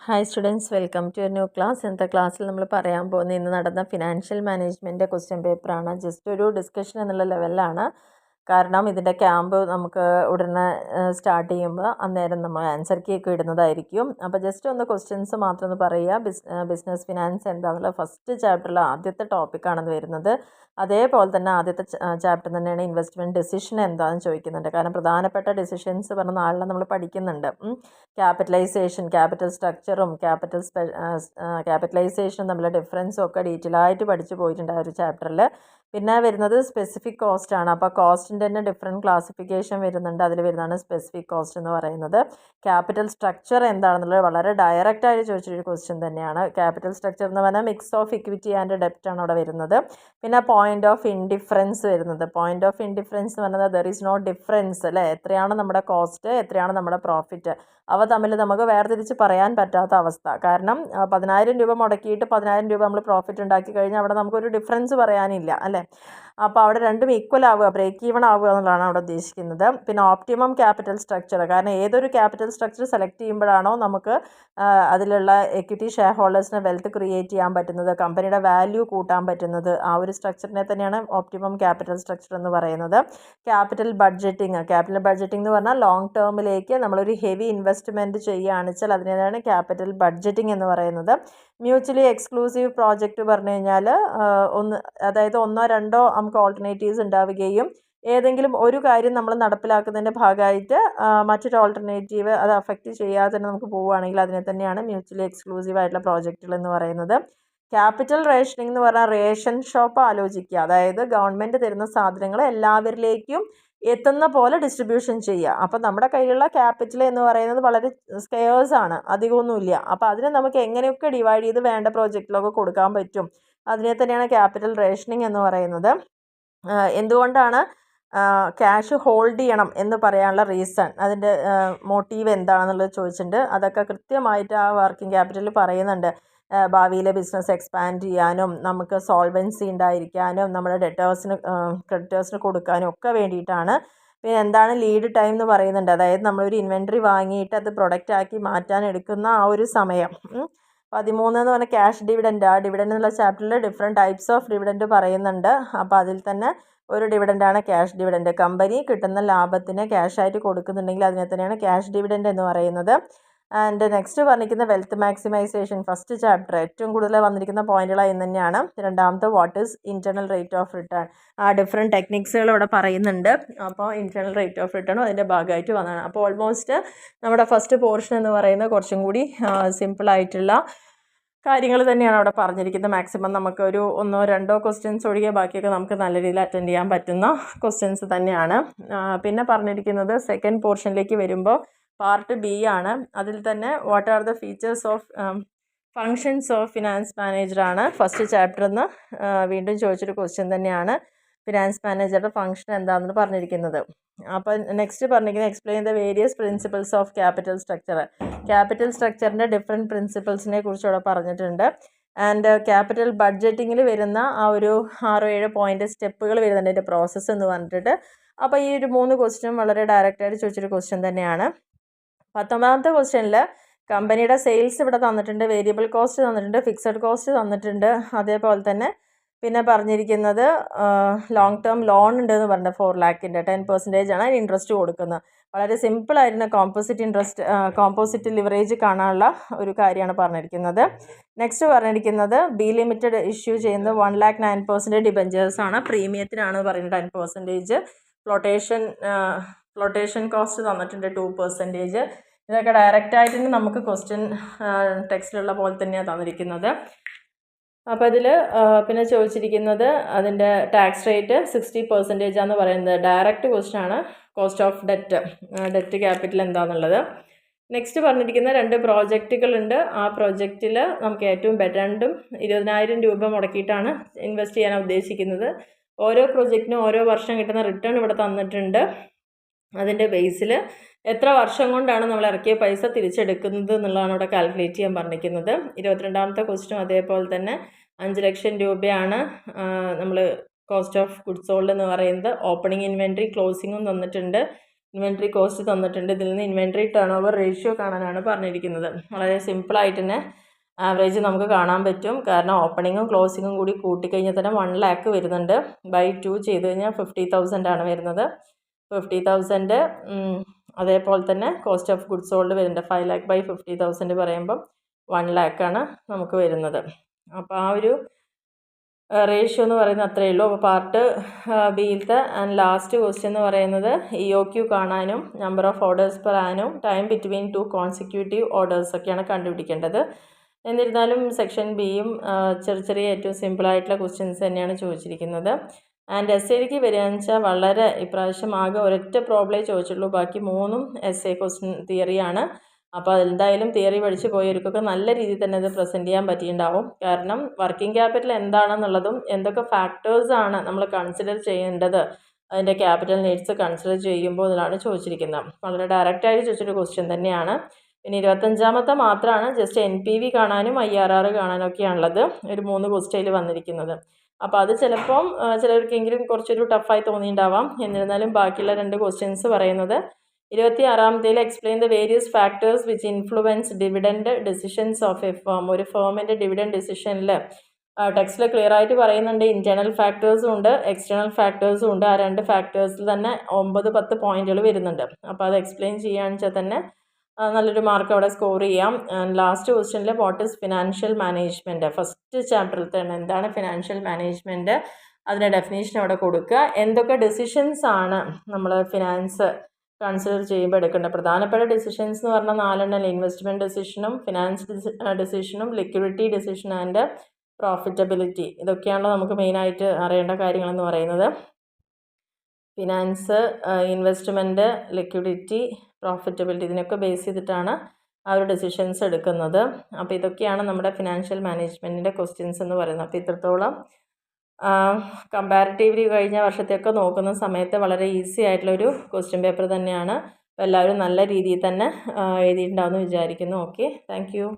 Hi students, welcome to a new class. ഇന്നത്തെ ക്ലാസ്സിൽ നമ്മൾ പറയാൻ പോകുന്ന ഇന്ന് നടന്ന ഫിനാൻഷ്യൽ മാനേജ്മെൻറ്റ് ക്വസ്റ്റ്യൻ പേപ്പറാണ്. ജസ്റ്റ് ഒരു ഡിസ്കഷൻ എന്നുള്ള ലെവലിലാണ്. കാരണം ഇതിൻ്റെ ക്യാമ്പ് നമുക്ക് ഉടനെ സ്റ്റാർട്ട് ചെയ്യുമ്പോൾ അന്നേരം നമ്മൾ ആൻസർ കീയൊക്കെ ഇടുന്നതായിരിക്കും. അപ്പോൾ ജസ്റ്റ് ഒന്ന് ക്വസ്റ്റ്യൻസ് മാത്രം ഒന്ന് പറയുക. ബിസിനസ് ഫിനാൻസ് എന്താണെന്നുള്ള ഫസ്റ്റ് ചാപ്റ്ററിൽ ആദ്യത്തെ ടോപ്പിക്കാണെന്ന് വരുന്നത്. അതേപോലെ തന്നെ ആദ്യത്തെ ചാപ്റ്റർ തന്നെയാണ് ഇൻവെസ്റ്റ്മെൻറ്റ് ഡെസിഷൻ എന്താണെന്ന് ചോദിക്കുന്നുണ്ട്. കാരണം പ്രധാനപ്പെട്ട ഡെസിഷൻസ് പറഞ്ഞ നാളെ നമ്മൾ പഠിക്കുന്നുണ്ട്. ക്യാപിറ്റലൈസേഷൻ, ക്യാപിറ്റൽ സ്ട്രക്ചറും ക്യാപിറ്റലൈസേഷനും തമ്മിലുള്ള ഡിഫറൻസും ഒക്കെ ഡീറ്റെയിൽ ആയിട്ട് പഠിച്ചു പോയിട്ടുണ്ട് ആ ഒരു ചാപ്റ്ററിൽ. പിന്നെ വരുന്നത് സ്പെസിഫിക് കോസ്റ്റ് ആണ്. അപ്പോൾ കോസ്റ്റിൻ്റെ തന്നെ ഡിഫറെൻറ്റ് ക്ലാസിഫിക്കേഷൻ വരുന്നുണ്ട്. അതിൽ വരുന്നതാണ് സ്പെസിഫിക് കോസ്റ്റ് എന്ന് പറയുന്നത്. ക്യാപിറ്റൽ സ്ട്രക്ചർ എന്താണെന്നുള്ളത് വളരെ ഡയറക്റ്റായിട്ട് ചോദിച്ചൊരു ക്വസ്റ്റ്യൻ തന്നെയാണ്. ക്യാപിറ്റൽ സ്ട്രക്ചർ എന്ന് പറഞ്ഞാൽ മിക്സ് ഓഫ് ഇക്വിറ്റി ആൻഡ് ഡെപ്റ്റ് ആണ് അവിടെ വരുന്നത്. പിന്നെ പോയിന്റ് ഓഫ് ഇൻഡിഫറൻസ് വരുന്നത്. പോയിന്റ് ഓഫ് ഇൻഡിഫറൻസ് എന്ന് പറഞ്ഞാൽ ദർ ഈസ് നോ ഡിഫറൻസ് അല്ലേ. എത്രയാണ് നമ്മുടെ കോസ്റ്റ്, എത്രയാണ് നമ്മുടെ പ്രോഫിറ്റ്, അവ തമ്മിൽ നമുക്ക് വേർതിരിച്ച് പറയാൻ പറ്റാത്ത അവസ്ഥ. കാരണം 10,000 രൂപ മുടക്കിയിട്ട് 10,000 രൂപ നമ്മൾ പ്രോഫിറ്റ് ഉണ്ടാക്കി കഴിഞ്ഞാൽ അവിടെ നമുക്കൊരു ഡിഫറൻസ് പറയാനില്ല അല്ലേ. അപ്പോൾ അവിടെ രണ്ടും ഈക്വൽ ആവുക, ബ്രേക്ക് ഈവൺ ആവുക എന്നുള്ളതാണ് അവിടെ ഉദ്ദേശിക്കുന്നത്. പിന്നെ ഓപ്റ്റിമം ക്യാപിറ്റൽ സ്ട്രക്ചർ, കാരണം ഏതൊരു ക്യാപിറ്റൽ സ്ട്രക്ചർ സെലക്ട് ചെയ്യുമ്പോഴാണോ നമുക്ക് അതിലുള്ള എക്വിറ്റി ഷെയർ ഹോൾഡേഴ്സിന് വെൽത്ത് ക്രിയേറ്റ് ചെയ്യാൻ പറ്റുന്നത്, കമ്പനിയുടെ വാല്യൂ കൂട്ടാൻ പറ്റുന്നത്, ആ ഒരു സ്ട്രക്ചറിനെ തന്നെയാണ് ഓപ്റ്റിമം ക്യാപിറ്റൽ സ്ട്രക്ചർ എന്ന് പറയുന്നത്. ക്യാപിറ്റൽ ബഡ്ജറ്റിംഗ് എന്ന് പറഞ്ഞാൽ ലോങ് ടേമിലേക്ക് നമ്മളൊരു ഹെവി ഇൻവെസ്റ്റ്മെൻറ്റ് ചെയ്യുകയാണെന്ന് വെച്ചാൽ അതിനാണ് ക്യാപിറ്റൽ ബഡ്ജറ്റിംഗ് എന്ന് പറയുന്നത്. മ്യൂച്വലി എക്സ്ക്ലൂസീവ് പ്രോജക്റ്റ് പറഞ്ഞു കഴിഞ്ഞാൽ അതായത് ഒന്നോ രണ്ടോ നമുക്ക് ഓൾട്ടർനേറ്റീവ്സ് ഉണ്ടാവുകയും ഏതെങ്കിലും ഒരു കാര്യം നമ്മൾ നടപ്പിലാക്കുന്നതിൻ്റെ ഭാഗമായിട്ട് മറ്റൊരു ഓൾട്ടർനേറ്റീവ് അത് അഫക്റ്റ് ചെയ്യാതെ തന്നെ നമുക്ക് പോവുകയാണെങ്കിൽ അതിനെ തന്നെയാണ് മ്യൂച്വലി എക്സ്ക്ലൂസീവ് ആയിട്ടുള്ള പ്രോജക്റ്റുകൾ എന്ന് പറയുന്നത്. ക്യാപിറ്റൽ റേഷനിങ് എന്ന് പറഞ്ഞാൽ റേഷൻ ഷോപ്പ് ആലോചിക്കുക. അതായത് ഗവൺമെൻറ് തരുന്ന സാധനങ്ങൾ എല്ലാവരിലേക്കും എത്തുന്ന പോലെ ഡിസ്ട്രിബ്യൂഷൻ ചെയ്യുക. അപ്പം നമ്മുടെ കയ്യിലുള്ള ക്യാപിറ്റൽ എന്ന് പറയുന്നത് വളരെ സ്കെയേഴ്സ് ആണ്, അധികമൊന്നുമില്ല. അപ്പോൾ അതിനെ നമുക്ക് എങ്ങനെയൊക്കെ ഡിവൈഡ് ചെയ്ത് വേണ്ട പ്രോജക്റ്റിലൊക്കെ കൊടുക്കാൻ പറ്റും. അതിനെ തന്നെയാണ് ക്യാപിറ്റൽ റേഷനിങ് എന്ന് പറയുന്നത്. എന്തുകൊണ്ടാണ് ക്യാഷ് ഹോൾഡ് ചെയ്യണം എന്ന് പറയാനുള്ള റീസൺ, അതിൻ്റെ മോട്ടീവ് എന്താണെന്നുള്ളത് ചോദിച്ചിട്ടുണ്ട്. അതൊക്കെ കൃത്യമായിട്ട് ആ വർക്കിംഗ് ക്യാപിറ്റലിൽ പറയുന്നുണ്ട്. ഭാവിയിലെ ബിസിനസ് എക്സ്പാൻഡ് ചെയ്യാനും നമുക്ക് സോൾവൻസി ഉണ്ടായിരിക്കാനും നമ്മുടെ ക്രെഡിറ്റേഴ്സിന് കൊടുക്കാനും ഒക്കെ വേണ്ടിയിട്ടാണ്. പിന്നെ എന്താണ് ലീഡ് ടൈം എന്ന് പറയുന്നുണ്ട്. അതായത് നമ്മളൊരു ഇൻവെൻറ്ററി വാങ്ങിയിട്ട് അത് പ്രൊഡക്റ്റ് ആക്കി മാറ്റാൻ എടുക്കുന്ന ആ ഒരു സമയം. 13 എന്ന് പറഞ്ഞാൽ ക്യാഷ് ഡിവിഡൻഡ്. ആ ഡിവിഡൻഡ് എന്നുള്ള ചാപ്റ്ററിൽ ഡിഫറെൻറ്റ് ടൈപ്സ് ഓഫ് ഡിവിഡൻഡ് പറയുന്നുണ്ട്. അപ്പോൾ അതിൽ തന്നെ ഒരു ഡിവിഡൻഡാണ് ക്യാഷ് ഡിവിഡൻഡ്. കമ്പനി കിട്ടുന്ന ലാഭത്തിന് ക്യാഷായിട്ട് കൊടുക്കുന്നുണ്ടെങ്കിൽ അതിനെ തന്നെയാണ് ക്യാഷ് ഡിവിഡൻഡ് എന്ന് പറയുന്നത്. ആൻഡ് നെക്സ്റ്റ് പറഞ്ഞിരിക്കുന്ന വെൽത്ത് മാക്സിമൈസേഷൻ, ഫസ്റ്റ് ചാപ്റ്റർ ഏറ്റവും കൂടുതൽ വന്നിരിക്കുന്ന പോയിന്റുകളായി തന്നെയാണ്. രണ്ടാമത്തെ what is internal rate of return, ആ ഡിഫറെൻറ്റ് ടെക്നിക്സുകൾ ഇവിടെ പറയുന്നുണ്ട്. അപ്പോൾ ഇൻറ്റേർണൽ റേറ്റ് ഓഫ് റിട്ടേണും അതിൻ്റെ ഭാഗമായിട്ട് വന്നതാണ്. അപ്പോൾ ഓൾമോസ്റ്റ് നമ്മുടെ ഫസ്റ്റ് പോർഷൻ എന്ന് പറയുന്നത് കുറച്ചും കൂടി സിമ്പിളായിട്ടുള്ള കാര്യങ്ങൾ തന്നെയാണ് അവിടെ പറഞ്ഞിരിക്കുന്നത്. മാക്സിമം നമുക്ക് ഒരു 1-2 ക്വസ്റ്റ്യൻസ് ഒഴികെ ബാക്കിയൊക്കെ നമുക്ക് നല്ല രീതിയിൽ അറ്റൻഡ് ചെയ്യാൻ പറ്റുന്ന ക്വസ്റ്റ്യൻസ് തന്നെയാണ്. പിന്നെ പറഞ്ഞിരിക്കുന്നത് സെക്കൻഡ് പോർഷനിലേക്ക് വരുമ്പോൾ പാർട്ട് ബി ആണ്. അതിൽ തന്നെ what are the features of functions of finance മാനേജറാണ് ഫസ്റ്റ് ചാപ്റ്ററിൽ നിന്ന് വീണ്ടും ചോദിച്ചൊരു ക്വസ്റ്റ്യൻ തന്നെയാണ്. ഫിനാൻസ് മാനേജറുടെ ഫംഗ്ഷൻ എന്താണെന്ന് പറഞ്ഞിരിക്കുന്നത്. അപ്പോൾ നെക്സ്റ്റ് പറഞ്ഞിരിക്കുന്നത് explain the various principles of capital structure. Capital സ്ട്രക്ചറിൻ്റെ ഡിഫറെൻറ്റ് പ്രിൻസിപ്പിൾസിനെ കുറിച്ച് ഇവിടെ പറഞ്ഞിട്ടുണ്ട്. ആൻഡ് ക്യാപിറ്റൽ ബഡ്ജറ്റിങ്ങിൽ വരുന്ന ആ ഒരു 6-7 പോയിൻ്റ് സ്റ്റെപ്പുകൾ വരുന്നുണ്ട് അതിൻ്റെ പ്രോസസ്സ് എന്ന് പറഞ്ഞിട്ട്. അപ്പോൾ ഈ ഒരു 3 ക്വസ്റ്റ്യൻ വളരെ ഡയറക്റ്റായിട്ട് ചോദിച്ചൊരു ക്വസ്റ്റ്യൻ തന്നെയാണ്. 19ാമത്തെ ക്വസ്റ്റ്യനിൽ കമ്പനിയുടെ സെയിൽസ് ഇവിടെ തന്നിട്ടുണ്ട്, വേരിയബിൾ കോസ്റ്റ് തന്നിട്ടുണ്ട്, ഫിക്സഡ് കോസ്റ്റ് തന്നിട്ടുണ്ട്. അതേപോലെ തന്നെ പിന്നെ പറഞ്ഞിരിക്കുന്നത് ലോങ് ടേം ലോൺ ഉണ്ടെന്ന് പറഞ്ഞിട്ട് 4 lakhൻ്റെ 10% ആണ് ഇൻട്രസ്റ്റ് കൊടുക്കുന്നത്. വളരെ സിമ്പിളായിരുന്നു കോമ്പോസിറ്റ് ലിവറേജ് കാണാനുള്ള ഒരു കാര്യമാണ് പറഞ്ഞിരിക്കുന്നത്. നെക്സ്റ്റ് പറഞ്ഞിരിക്കുന്നത് ബി ലിമിറ്റഡ് ഇഷ്യൂ ചെയ്യുന്നത് 1,09% ഡിബഞ്ചേഴ്സാണ്. പ്രീമിയത്തിനാണ് പറയുന്നത് 10%. ഫ്ലോട്ടേഷൻ കോസ്റ്റ് തന്നിട്ടുണ്ട് 2%. ഇതൊക്കെ ഡയറക്റ്റായിട്ട് നമുക്ക് ക്വസ്റ്റ്യൻ ടെക്സ്റ്റിലുള്ള പോലെ തന്നെയാണ് തന്നിരിക്കുന്നത്. അപ്പോൾ ഇതിൽ പിന്നെ ചോദിച്ചിരിക്കുന്നത് അതിൻ്റെ ടാക്സ് റേറ്റ് 60% ആണെന്ന് പറയുന്നത്. ഡയറക്റ്റ് ക്വസ്റ്റ്യൻ ആണ്. കോസ്റ്റ് ഓഫ് ഡെറ്റ് ക്യാപിറ്റൽ എന്താണെന്നുള്ളത്. നെക്സ്റ്റ് പറഞ്ഞിരിക്കുന്ന 2 പ്രോജക്റ്റുകളുണ്ട്. ആ പ്രോജക്റ്റിൽ നമുക്ക് ഏറ്റവും ബെറ്റർ 20,000 രൂപ മുടക്കിയിട്ടാണ് ഇൻവെസ്റ്റ് ചെയ്യാൻ ഉദ്ദേശിക്കുന്നത്. ഓരോ പ്രോജക്റ്റിനും ഓരോ വർഷം കിട്ടുന്ന റിട്ടേൺ ഇവിടെ തന്നിട്ടുണ്ട്. അതിൻ്റെ ബേസിൽ എത്ര വർഷം കൊണ്ടാണ് നമ്മൾ ഇറക്കിയ പൈസ തിരിച്ചെടുക്കുന്നത് എന്നുള്ളതാണ് ഇവിടെ കാൽക്കുലേറ്റ് ചെയ്യാൻ പറഞ്ഞിരിക്കുന്നത്. 22ാമത്തെ ക്വസ്റ്റ്യൻ അതേപോലെ തന്നെ 5 ലക്ഷം രൂപയാണ് നമ്മൾ കോസ്റ്റ് ഓഫ് ഗുഡ്സ് സോൾഡ് എന്ന് പറയുന്നത്. ഓപ്പണിംഗ് ഇൻവെൻറ്ററി ക്ലോസിങ്ങും തന്നിട്ടുണ്ട്. ഇൻവെൻട്രി കോസ്റ്റ് തന്നിട്ടുണ്ട്. ഇതിൽ നിന്ന് ഇൻവെൻട്രി ടേൺ ഓവർ റേഷ്യോ കാണാനാണ് പറഞ്ഞിരിക്കുന്നത്. വളരെ സിമ്പിളായിട്ട് തന്നെ ആവറേജ് നമുക്ക് കാണാൻ പറ്റും. കാരണം ഓപ്പണിങ്ങും ക്ലോസിങ്ങും കൂടി കൂട്ടിക്കഴിഞ്ഞാൽ തന്നെ 1 lakh വരുന്നുണ്ട്. ബൈ 2 ചെയ്ത് കഴിഞ്ഞാൽ 50,000 ആണ് വരുന്നത്. 50,000 അതേപോലെ തന്നെ കോസ്റ്റ് ഓഫ് ഗുഡ്സ് സോൾഡ് വരുന്നുണ്ട്. 5 lakh ബൈ 50,000 പറയുമ്പം 1 lakh ആണ് നമുക്ക് വരുന്നത്. അപ്പോൾ ആ ഒരു റേഷ്യോ എന്ന് പറയുന്നത് അത്രയേ ഉള്ളൂ. അപ്പോൾ പാർട്ട് ബിയിലത്തെ ആൻഡ് ലാസ്റ്റ് ക്വസ്റ്റ്യൻ എന്ന് പറയുന്നത് EOQ കാണാനും number of orders per annum time between 2 consecutive orders ഒക്കെയാണ് കണ്ടുപിടിക്കേണ്ടത്. എന്നിരുന്നാലും സെക്ഷൻ ബിയും ചെറിയ ഏറ്റവും സിമ്പിളായിട്ടുള്ള ക്വസ്റ്റ്യൻസ് തന്നെയാണ് ചോദിച്ചിരിക്കുന്നത്. ആൻഡ് എസ്സേയിലേക്ക് വരികയെന്ന് വെച്ചാൽ വളരെ ഇപ്രാവശ്യം ആകെ ഒരൊറ്റ പ്രോബ്ലമേ ചോദിച്ചുള്ളൂ. ബാക്കി 3ഉം എസ്സേ ക്വസ്റ്റ്യൻ തിയറിയാണ്. അപ്പോൾ എന്തായാലും തിയറി പഠിച്ച് പോയവർക്കൊക്കെ നല്ല രീതിയിൽ തന്നെ അത് പ്രസൻറ്റ് ചെയ്യാൻ പറ്റിയിട്ടുണ്ടാവും. കാരണം വർക്കിംഗ് ക്യാപിറ്റൽ എന്താണെന്നുള്ളതും എന്തൊക്കെ ഫാക്ടേഴ്സാണ് നമ്മൾ കൺസിഡർ ചെയ്യേണ്ടത്, അതിൻ്റെ ക്യാപിറ്റൽ നീഡ്സ് കൺസിഡർ ചെയ്യുമ്പോൾ ഇതിലാണ് ചോദിച്ചിരിക്കുന്നത്. വളരെ ഡയറക്റ്റായിട്ട് ചോദിച്ചൊരു ക്വസ്റ്റ്യൻ തന്നെയാണ്. പിന്നെ 25ാമത്തെ മാത്രമാണ് ജസ്റ്റ് NPV കാണാനും IRR കാണാനും ഒക്കെയാണുള്ളത്. ഒരു 3 ക്വസ്റ്റ്യനിൽ വന്നിരിക്കുന്നത്. അപ്പോൾ അത് ചിലപ്പം ചിലർക്കെങ്കിലും കുറച്ചൊരു ടഫായി തോന്നിയിട്ടുണ്ടാവാം. എന്നിരുന്നാലും ബാക്കിയുള്ള 2 ക്വസ്റ്റ്യൻസ് പറയുന്നത് 26ാമത്തേൽ explain the various factors which influence dividend decisions of a firm. ഒരു ഫേമിൻ്റെ ഡിവിഡൻഡ് ഡിസിഷനിൽ ടെക്സ്റ്റിൽ ക്ലിയർ ആയിട്ട് പറയുന്നുണ്ട്. ഇൻറ്റേർണൽ ഫാക്ടേഴ്സും ഉണ്ട്, എക്സ്റ്റേണൽ ഫാക്ടേഴ്സും ഉണ്ട്. ആ 2 ഫാക്ടേഴ്സിൽ തന്നെ 9-10 പോയിന്റുകൾ വരുന്നുണ്ട്. അപ്പോൾ അത് എക്സ്പ്ലെയിൻ ചെയ്യുകയാണെന്ന് വെച്ചാൽ തന്നെ നല്ലൊരു മാർക്ക് അവിടെ സ്കോർ ചെയ്യാം. ലാസ്റ്റ് ക്വസ്റ്റ്യനിൽ what is financial management, first ചാപ്റ്ററിൽ തന്നെ എന്താണ് ഫിനാൻഷ്യൽ മാനേജ്മെൻറ്റ്, അതിൻ്റെ ഡെഫിനേഷൻ അവിടെ കൊടുക്കുക. എന്തൊക്കെ ഡിസിഷൻസ് ആണ് നമ്മൾ ഫിനാൻസ് കൺസിഡർ ചെയ്യുമ്പോൾ എടുക്കേണ്ട പ്രധാനപ്പെട്ട ഡിസിഷൻസ് എന്ന് പറഞ്ഞാൽ 4 ഇൻവെസ്റ്റ്മെൻറ്റ് ഡിസിഷനും ഫിനാൻസ് ഡിസിഷനും ലിക്വിഡിറ്റി ഡിസിഷൻ ആൻഡ് പ്രോഫിറ്റബിലിറ്റി. ഇതൊക്കെയാണ് നമുക്ക് മെയിനായിട്ട് അറിയേണ്ട കാര്യങ്ങളെന്ന് പറയുന്നത്. ഫിനാൻസ്, ഇൻവെസ്റ്റ്മെൻറ്റ്, ലിക്വിഡിറ്റി, പ്രോഫിറ്റബിലിറ്റി, ഇതിനൊക്കെ ബേസ് ചെയ്തിട്ടാണ് ആ ഒരു ഡിസിഷൻസ് എടുക്കുന്നത്. അപ്പോൾ ഇതൊക്കെയാണ് നമ്മുടെ ഫിനാൻഷ്യൽ മാനേജ്മെൻറ്റിൻ്റെ ക്വസ്റ്റ്യൻസ് എന്ന് പറയുന്നത്. അപ്പോൾ ഇത്രത്തോളം കമ്പാരിറ്റീവ്ലി കഴിഞ്ഞ വർഷത്തെയൊക്കെ നോക്കുന്ന സമയത്ത് വളരെ ഈസി ആയിട്ടുള്ളൊരു ക്വസ്റ്റ്യൻ പേപ്പർ തന്നെയാണ്. അപ്പോൾ എല്ലാവരും നല്ല രീതിയിൽ തന്നെ എഴുതിയിട്ടുണ്ടാവുമെന്ന് വിചാരിക്കുന്നു. Okay, thank you.